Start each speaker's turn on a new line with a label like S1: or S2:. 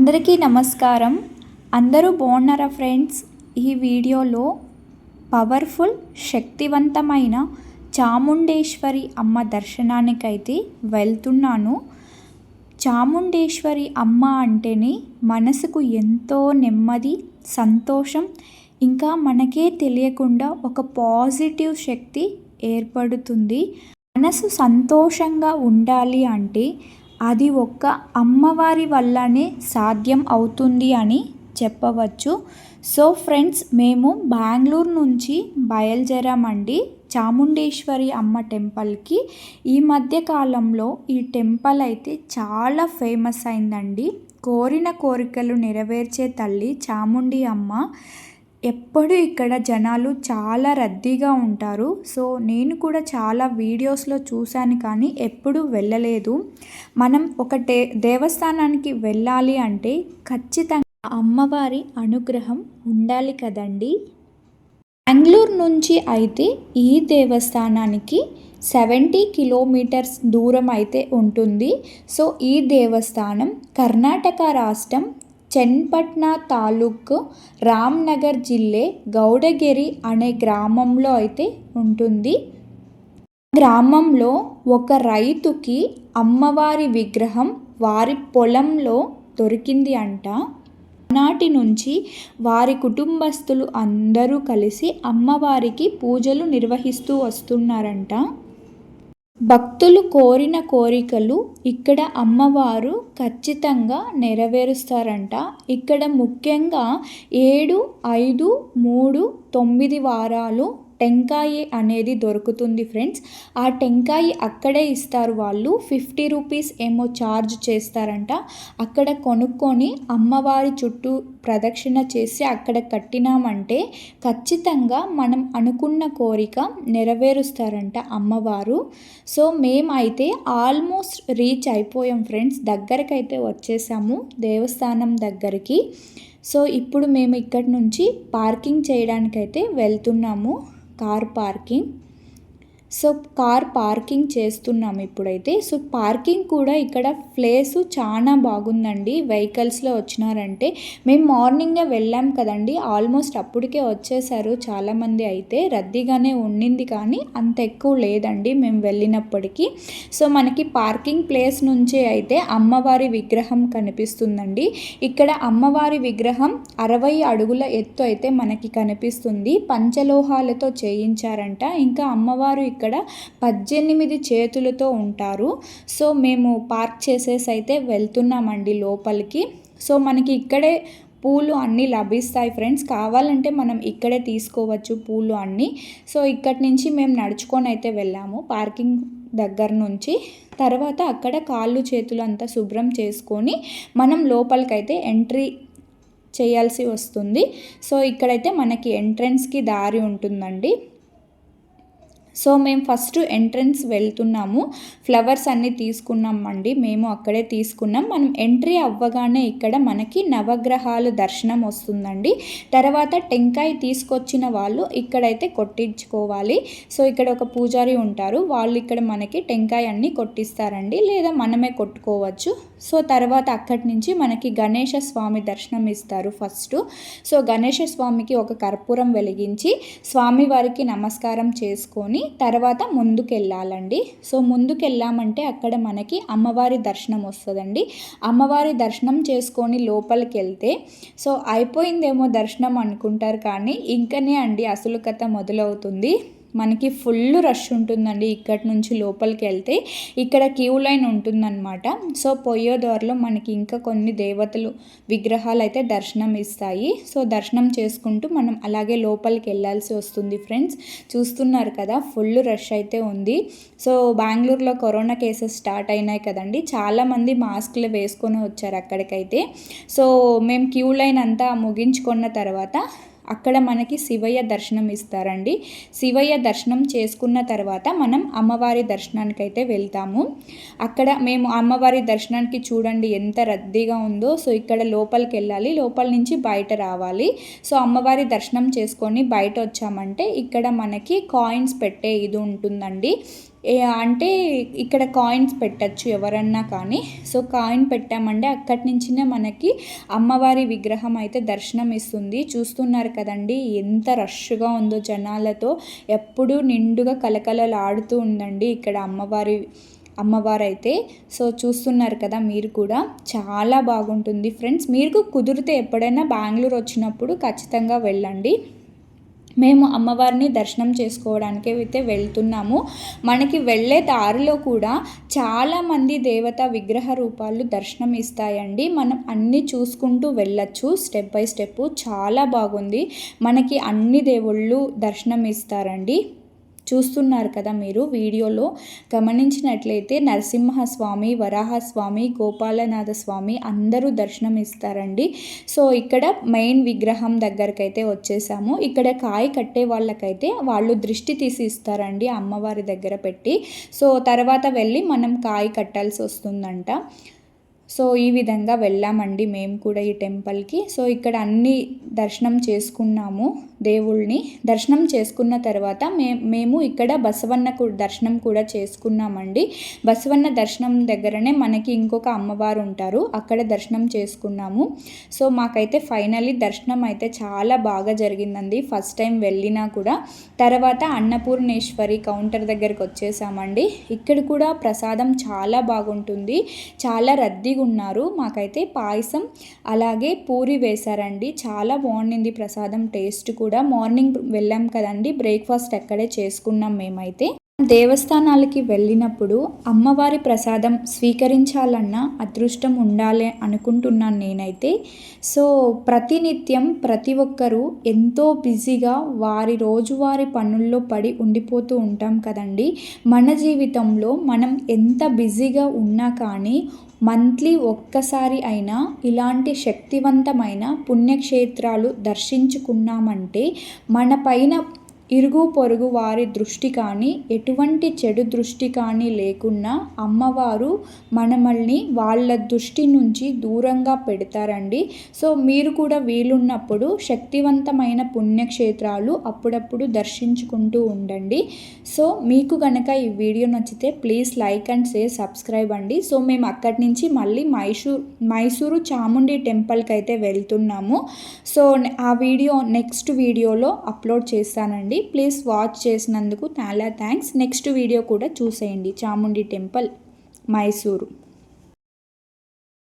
S1: అందరికీ నమస్కారం. అందరూ బాగున్నారా ఫ్రెండ్స్? ఈ వీడియోలో పవర్ఫుల్ శక్తివంతమైన చాముండేశ్వరి అమ్మ దర్శనానికైతే వెళ్తున్నాను. చాముండేశ్వరి అమ్మ అంటేనే మనసుకు ఎంతో నెమ్మది, సంతోషం, ఇంకా మనకే తెలియకుండా ఒక పాజిటివ్ శక్తి ఏర్పడుతుంది. మనసు సంతోషంగా ఉండాలి అంటే అది ఒక్క అమ్మవారి వల్లనే సాధ్యం అవుతుంది అని చెప్పవచ్చు. సో ఫ్రెండ్స్, మేము బెంగళూరు నుంచి బయలుదేరామండి చాముండేశ్వరి అమ్మ టెంపుల్కి. ఈ మధ్య కాలంలో ఈ టెంపుల్ అయితే చాలా ఫేమస్ అయిందండి. కోరిన కోరికలు నెరవేర్చే తల్లి చాముండి అమ్మ. ఎప్పుడు ఇక్కడ జనాలు చాలా రద్దీగా ఉంటారు. సో నేను కూడా చాలా వీడియోస్లో చూశాను కానీ ఎప్పుడు వెళ్ళలేదు. మనం ఒక దేవస్థానానికి వెళ్ళాలి అంటే ఖచ్చితంగా అమ్మవారి అనుగ్రహం ఉండాలి కదండి. బెంగళూరు నుంచి అయితే ఈ దేవస్థానానికి 70 కిలోమీటర్స్ దూరం అయితే ఉంటుంది. సో ఈ దేవస్థానం కర్ణాటక రాష్ట్రం చెన్పట్నా తాలూకు రామ్నగర్ జిల్లా గౌడగిరి అనే గ్రామంలో అయితే ఉంటుంది. గ్రామంలో ఒక రైతుకి అమ్మవారి విగ్రహం వారి పొలంలో దొరికింది అంట. నాటి నుంచి వారి కుటుంబస్తులు అందరూ కలిసి అమ్మవారికి పూజలు నిర్వహిస్తూ వస్తున్నారంట. భక్తులు కోరిన కోరికలు ఇక్కడ అమ్మవారు ఖచ్చితంగా నెరవేరుస్తారంట. ఇక్కడ ముఖ్యంగా 7, 5, 3, 9 వారాలు టెంకాయ అనేది దొరుకుతుంది ఫ్రెండ్స్. ఆ టెంకాయ అక్కడే ఇస్తారు వాళ్ళు. 50 రూపీస్ ఏమో ఛార్జ్ చేస్తారంట. అక్కడ కొనుక్కొని అమ్మవారి చుట్టూ ప్రదక్షిణ చేసి అక్కడ కట్టినామంటే ఖచ్చితంగా మనం అనుకున్న కోరిక నెరవేరుస్తారంట అమ్మవారు. సో మేమైతే ఆల్మోస్ట్ రీచ్ అయిపోయాం ఫ్రెండ్స్. దగ్గరకైతే వచ్చేసాము దేవస్థానం దగ్గరికి. సో ఇప్పుడు మేము ఇక్కడి నుంచి పార్కింగ్ చేయడానికైతే వెళ్తున్నాము. Car parking. So car parking చేస్తున్నాము ఇప్పుడైతే. సో పార్కింగ్ కూడా ఇక్కడ ప్లేసు చాలా బాగుందండి. వెహికల్స్లో వచ్చినారంటే మేము మార్నింగే వెళ్ళాం కదండి, ఆల్మోస్ట్ అప్పటికే వచ్చేసారు చాలామంది. అయితే రద్దీగానే ఉండింది కానీ అంత ఎక్కువ లేదండి మేము వెళ్ళినప్పటికీ. సో మనకి పార్కింగ్ ప్లేస్ నుంచే అయితే అమ్మవారి విగ్రహం కనిపిస్తుందండి. ఇక్కడ అమ్మవారి విగ్రహం 60 అడుగుల ఎత్తు అయితే మనకి కనిపిస్తుంది. పంచలోహాలతో చేయించారంట. ఇంకా అమ్మవారు ఇక్కడ 18 చేతులతో ఉంటారు. సో మేము పార్క్ చేసేసి అయితే వెళ్తున్నామండి లోపలికి. సో మనకి ఇక్కడే పూలు అన్నీ లభిస్తాయి ఫ్రెండ్స్. కావాలంటే మనం ఇక్కడే తీసుకోవచ్చు పూలు అన్నీ. సో ఇక్కడి నుంచి మేము నడుచుకొని అయితే వెళ్ళాము పార్కింగ్ దగ్గర నుంచి. తర్వాత అక్కడ కాళ్ళు చేతులు అంతా శుభ్రం చేసుకొని మనం లోపలికైతే ఎంట్రీ చేయాల్సి వస్తుంది. సో ఇక్కడైతే మనకి ఎంట్రన్స్కి దారి ఉంటుందండి. సో మేము ఫస్ట్ ఎంట్రన్స్ వెళ్తున్నాము. ఫ్లవర్స్ అన్నీ తీసుకున్నామండి, మేము అక్కడే తీసుకున్నాం. మనం ఎంట్రీ అవ్వగానే ఇక్కడ మనకి నవగ్రహాలు దర్శనం వస్తుందండి. తర్వాత టెంకాయ తీసుకొచ్చిన వాళ్ళు ఇక్కడైతే కొట్టించుకోవాలి. సో ఇక్కడ ఒక పూజారి ఉంటారు, వాళ్ళు ఇక్కడ మనకి టెంకాయ అన్నీ కొట్టిస్తారండి, లేదా మనమే కొట్టుకోవచ్చు. సో తర్వాత అక్కడి నుంచి మనకి గణేష స్వామి దర్శనం ఇస్తారు ఫస్ట్. సో గణేష స్వామికి ఒక కర్పూరం వెలిగించి స్వామివారికి నమస్కారం చేసుకొని తర్వాత ముందుకెళ్ళాలండి. సో ముందుకెళ్ళామంటే అక్కడ మనకి అమ్మవారి దర్శనం వస్తుందండి. అమ్మవారి దర్శనం చేసుకొని లోపలికి వెళ్తే సో అయిపోయిందేమో దర్శనం అనుకుంటారు కానీ ఇంకనే అండి అసలు కథ మొదలవుతుంది. మనకి ఫుల్ రష్ ఉంటుందండి. ఇక్కడి నుంచి లోపలికి వెళ్తే ఇక్కడ క్యూ లైన్ ఉంటుందన్నమాట. సో పోయే దారిలో మనకి ఇంకా కొన్ని దేవతలు విగ్రహాలు అయితే దర్శనం ఇస్తాయి. సో దర్శనం చేసుకుంటూ మనం అలాగే లోపలికి వెళ్ళాల్సి వస్తుంది ఫ్రెండ్స్. చూస్తున్నారు కదా ఫుల్ రష్ అయితే ఉంది. సో బెంగళూరులో కరోనా కేసెస్ స్టార్ట్ అయినాయి కదండి, చాలామంది మాస్క్లు వేసుకొని వచ్చారు అక్కడికైతే. సో మేము క్యూ లైన్ అంతా ముగించుకున్న తర్వాత అక్కడ మనకి శివయ్య దర్శనం ఇస్తారండి. శివయ్య దర్శనం చేసుకున్న తర్వాత మనం అమ్మవారి దర్శనానికి అయితే వెళ్తాము. అక్కడ మేము అమ్మవారి దర్శనానికి చూడండి ఎంత రద్దీగా ఉందో. సో ఇక్కడ లోపలికి వెళ్ళాలి, లోపల నుంచి బయట రావాలి. సో అమ్మవారి దర్శనం చేసుకొని బయట వచ్చామంటే ఇక్కడ మనకి కాయిన్స్ పెట్టే ఇది ఉంటుందండి. అంటే ఇక్కడ కాయిన్స్ పెట్టచ్చు ఎవరన్నా కానీ. సో కాయిన్ పెట్టామంటే అక్కడి నుంచినే మనకి అమ్మవారి విగ్రహం అయితే దర్శనం ఇస్తుంది. చూస్తున్నారు కదండి ఎంత రష్గా ఉందో జనాలతో, ఎప్పుడూ నిండుగా కలకలలాడుతూ ఉందండి ఇక్కడ అమ్మవారైతే. సో చూస్తున్నారు కదా మీరు కూడా, చాలా బాగుంటుంది ఫ్రెండ్స్. మీకు కుదిరితే ఎప్పుడైనా బెంగళూరు వచ్చినప్పుడు ఖచ్చితంగా వెళ్ళండి. మేము అమ్మవారిని దర్శనం చేసుకోవడానికి అయితే వెళ్తున్నాము. మనకి వెళ్ళే దారిలో కూడా చాలామంది దేవతా విగ్రహ రూపాలు దర్శనం ఇస్తాయండి. మనం అన్నీ చూసుకుంటూ వెళ్ళచ్చు స్టెప్ బై స్టెప్. చాలా బాగుంది. మనకి అన్ని దేవుళ్ళు దర్శనం ఇస్తారండి. చూస్తున్నారు కదా మీరు వీడియోలో గమనించినట్లయితే నరసింహస్వామి, వరాహస్వామి, గోపాలనాథ స్వామి అందరూ దర్శనం ఇస్తారండి. సో ఇక్కడ మెయిన్ విగ్రహం దగ్గరకైతే వచ్చేసాము. ఇక్కడ కాయ కట్టే వాళ్ళకైతే వాళ్ళు దృష్టి తీసి ఇస్తారండి అమ్మవారి దగ్గర పెట్టి. సో తర్వాత వెళ్ళి మనం కాయ కట్టాల్సి వస్తుందంట. సో ఈ విధంగా వెళ్ళామండి మేము కూడా ఈ టెంపుల్కి. సో ఇక్కడ అన్ని దర్శనం చేసుకున్నాము దేవుళ్ళని. దర్శనం చేసుకున్న తర్వాత మేము ఇక్కడ బసవన్న దర్శనం కూడా చేసుకున్నామండి. బసవన్న దర్శనం దగ్గరనే మనకి ఇంకొక అమ్మవారు ఉంటారు, అక్కడ దర్శనం చేసుకున్నాము. సో మాకైతే ఫైనలీ దర్శనం అయితే చాలా బాగా జరిగిందండి ఫస్ట్ టైం వెళ్ళినా కూడా. తర్వాత అన్నపూర్ణేశ్వరి కౌంటర్ దగ్గరికి వచ్చేసామండి. ఇక్కడ కూడా ప్రసాదం చాలా బాగుంటుంది, చాలా రద్దీగా ఉన్నారు. మాకైతే పాయసం అలాగే పూరి వేశారండి, చాలా బాగుండింది ప్రసాదం టేస్ట్ కూడా. మార్నింగ్ వెళ్ళాం కదండి, బ్రేక్ఫాస్ట్ అక్కడే చేసుకున్నాం మేమైతే. దేవస్థానాలకి వెళ్ళినప్పుడు అమ్మవారి ప్రసాదం స్వీకరించాలన్న అదృష్టం ఉండాలి అనుకుంటున్నాను నేనైతే. సో ప్రతినిత్యం ప్రతి ఒక్కరూ ఎంతో బిజీగా వారి రోజువారి పనుల్లో పడి ఉండిపోతూ ఉంటాం కదండి. మన జీవితంలో మనం ఎంత బిజీగా ఉన్నా కానీ మంత్లీ ఒక్కసారి అయినా ఇలాంటి శక్తివంతమైన పుణ్యక్షేత్రాలు దర్శించుకున్నామంటే మన పైన ఇరుగు పొరుగు వారి దృష్టి కానీ ఎటువంటి చెడు దృష్టి కానీ లేకున్నా అమ్మవారు మనల్ని వాళ్ళ దృష్టి నుంచి దూరంగా పెడతారండి. సో మీరు కూడా వీలున్నప్పుడు శక్తివంతమైన పుణ్యక్షేత్రాలు అప్పుడప్పుడు దర్శించుకుంటూ ఉండండి. సో మీకు కనుక ఈ వీడియో నచ్చితే please like and share, subscribe అండి. సో మేము అక్కడి నుంచి మళ్ళీ మైసూరు చాముండి టెంపుల్కి అయితే వెళ్తున్నాము. సో ఆ వీడియో నెక్స్ట్ వీడియోలో అప్లోడ్ చేస్తానండి. ప్లీజ్ వాచ్ చేసినందుకు చాలా థ్యాంక్స్. నెక్స్ట్ వీడియో కూడా చూసేయండి, చాముండి టెంపుల్ మైసూరు.